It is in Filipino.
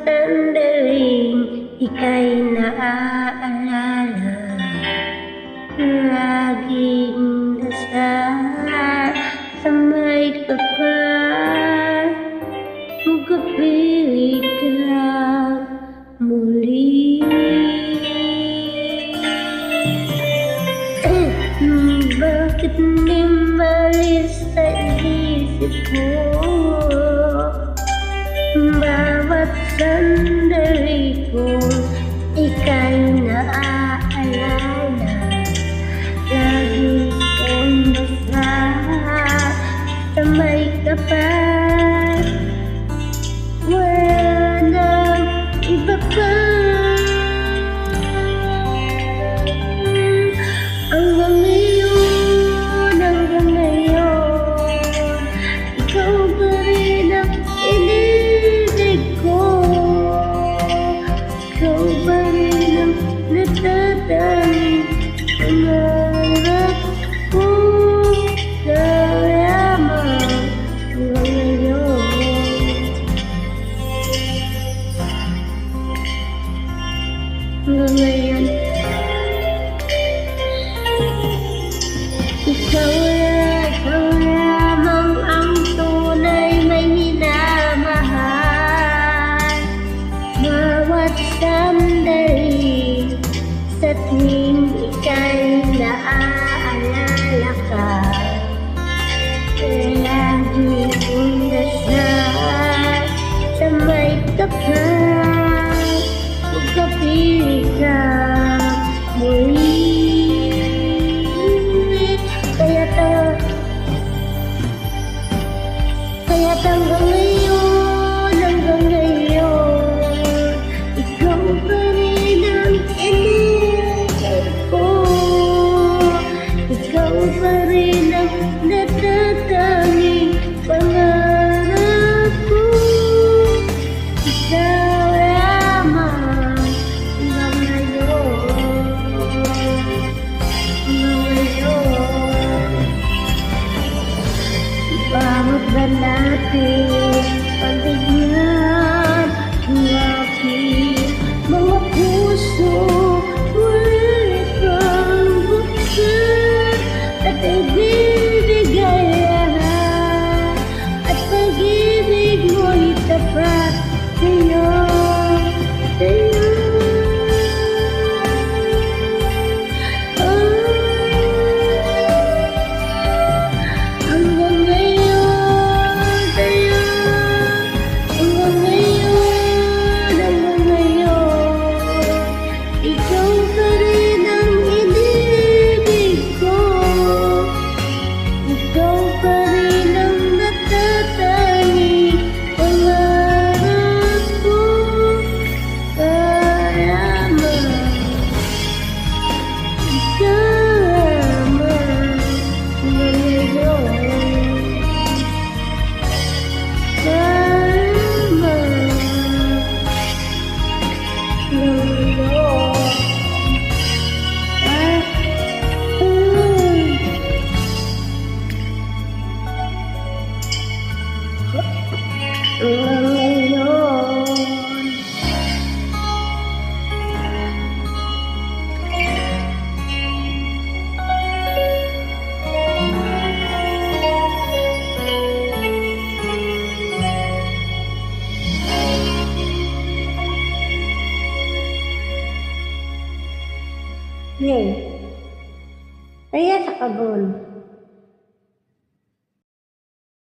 sandaling ika'y naaalala. Laging dasal sa may kapal, magkapili ka muli. Bakit di malis sa isip mo? Bawat sandali ko ika'y naaalala. Lagi kong basa sa may kapal, walang iba pa. Hanggang ngayon, ikaw pa rin ang inibig ko. Ikaw pa rin ang natatanging pangarap ko. Salamat hanggang ngayon. Hanggang ngayon, ikaw lamang ang tunay may minamahal. Bawat sandali sa tuwing ika'y naaalala ka, lagi kong dasal sa may kapal, magkapili ka muli. Kaya't hanggang ngayon, ikaw pa rin ang inibig ko. Ikaw pa rin ang natatanging pangarap ko. Ikaw lamang hanggang ngayon. Bawat ba natin pagbigyan ang aking mga puso, ngunit ang buksan at ibibigay lahat, at pag-ibig mo'y tapat sa'yo, sa'yo. Yay! Kaya sa kabon.